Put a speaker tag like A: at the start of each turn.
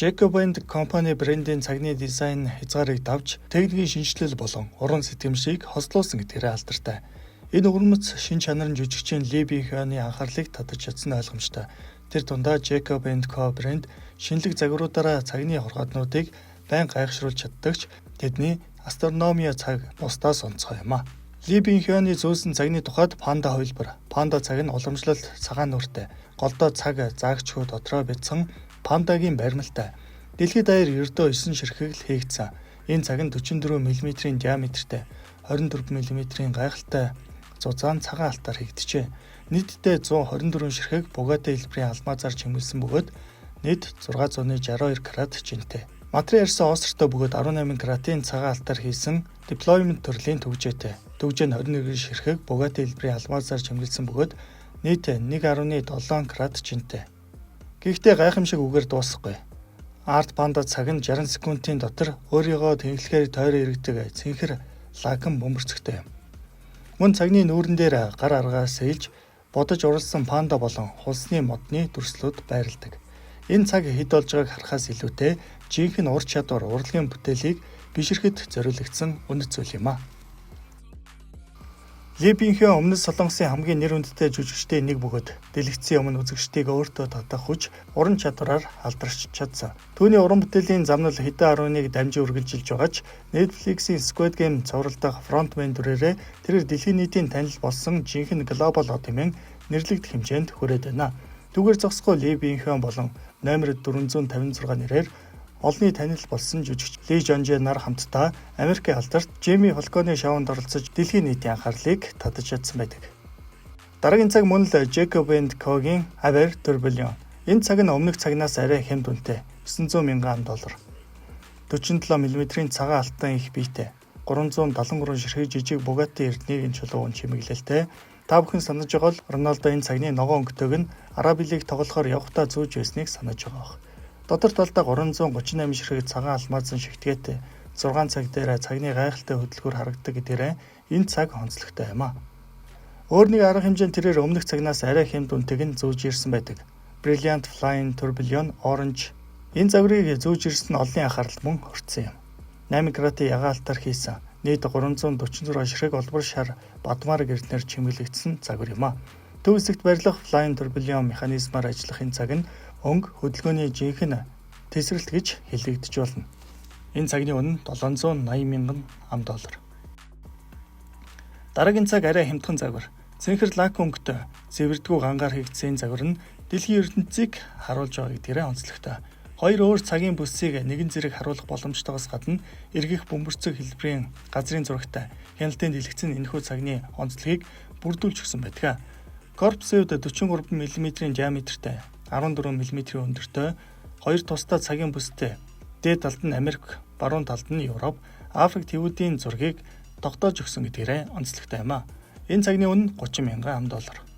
A: Jacob & Company брендийн цагны дизайн хязгаарыг давж техникийн шинжилэл болон уран сэтгэмжийг хослуулсан гэдгээрээ алдартай. Энэ өвөрмөц шин чанарын жүжигчин Ли Бин-хёны анхаарлыг татаж чадсан ойлгомжтой. Тэр дундаа Jacob & Co брэнд шинэлэг загваруудаараа цагны хургаатнуудыг байнга гайхшруулж чаддагч тэдний астрономия цаг бусдаас онцгой юм а. Ли Бин-хёны зөөсөн цагны тухайд панда хувилбар. Панда цаг нь уламжлалт цагаан нүртэй. Голдоо цаг заагчгүй дотроо битсэн пандагийн барималтай. Дэлхийд даяар ердөө 9 ширхэг л хийгдсэн. Энэ цаг нь 44 мм-ийн диаметртэй, 24 мм-ийн гайхалтай зузаан цагаан алтаар хийгджээ. Нийтдээ 124 ширхэг Бугатти хэлбэрийн алмазаар чимгэлсэн бөгөөд нийт 662 карат жинтэй. Материал ярьсан осортой бөгөөд 18 каратын цагаан алтаар хийсэн дипломент төрлийн төгжээтэй. Төгжээ нь 21 ширхэг Бугатти хэлбэрийн алмазаар чимгэлсэн бөгөөд нийт 1.7 карат жинтэй. Гэхдээ гайхамшиг үгээр дуусахгүй. Арт панда цаг нь 60 секундын дотор өөрийгөө тэнхлэхээр тойрон иргэдэг цэнхэр лакан бөмбөрцөгтэй юм. Мөн цагны нүүрэн дээр гар аргаас сэлж бодож уралсан панда болон хулсны модны дүрслүүд байрладаг. Энэ цаг хэд болж байгааг харахаас илүүтэй жинхэнэ ур чадвар урлагийн бүтээлийг бишрэхэд зориулагдсан үнэт зүйл юм а. Ли Бин-хё өмнөд Солонгосын хамгийн нэр хүндтэй жүжигчдийн нэг бөгөөд дэлгэцийн өмнө үзэгчдийг өөртөө татах хүч, уран чадвараар алдарч чадсан. Түүний уран бүтээлийн замнал хэдэн 11 дамжин үргэлжилж байгаа ч Netflix-ийн Squid Game цувралдах фронтмен дүрээрээ тэрээр дэлхийн нийтийн танил болсон жинхэнэ глобал од хэмээн нэрлэгдэх хэмжээнд хүрээд байна. Түүгээр зогсохгүй Ли Бин-хё болон номер 456 нэрээр олонний танил болсон жүжигч Ли Жонжэ нар хамтдаа Америкийн алдарт Жейми Фалконы шоунд оролцож дэлхийн нийтийн анхаарлыг татаж чадсан байдаг. Дараагийн цаг мөн л Jacob & Co-гийн Aver турбиллион. Энэ цаг нь өмнөх цагнаас арай хямд үнэтэй $900,000. 47 мм-ийн цагаан алтан их биетэй 373 ширхэг жижиг Бугатти эрдэнийн чулуун чимэглэлтэй. Та бүхэн санаж байгаа бол Роналдо энэ цагны ногоон өнгөтэйг нь Араби лиг тоглохоор явахдаа зүүж байсныг санаж байгаа. Дотор талдаа 338 ширхэг цагаан алмазын шигтгээтэй 6 цаг дээр цагны гайхалтай хөдөлгөөр харагддаг гэдгээрээ энэ цаг онцлогтой юм а. Өөр нэг арга хэмжээнд тэрээр өмнөх цагнаас арай хямд үнэтэйг нь зүүж ирсэн байдаг. Brilliant Flying Tourbillon Orange. Энэ загварыг зүүж ирсэн олонний анхаарал мөн орцсон юм. 8 каратын ягаан алтаар хийсэн нийт 346 ширхэг олбор шар бадмаар гэрднэр чимэглэгдсэн загвар юм а. Төв хэсэгт барилах Flying Tourbillon механизмаар ажиллах энэ цаг нь өнгө хөдөлгөөний жинхэнэ тесрэлт гэж хэлэгдэж болно. Энэ цагны үнэ $780,000. Дараагийн цаг арай хямдхан загвар. Цэнхэр лак өнгөтэй цэвэрдгүү гангаар хийгдсэн загвар нь дэлхийн ертөнцийг харуулж байгаа гэдгээрээ онцлогтой. Хоёр өөр цагийн бүсийг нэгэн зэрэг харуулах боломжтойгоос гадна эргэх бөмбөрцөг хэлбэрийн газрын зурагтай хяналтын дэлгэцэн энэхүү цагны онцлогийг бүрдүүлж өгсөн байдаг. Корпусууд 43 мм-ийн диаметртэй 14 мм-ийн өндөртэй, хоёр тусдаа цагийн бүстэй. Дээд талд нь Америк, баруун талд нь Европ, Африк твүүдийн зургийг тогтоож өгсөн гэдгээрээ онцлогтой юм а. Энэ цагны үнэ $30,000.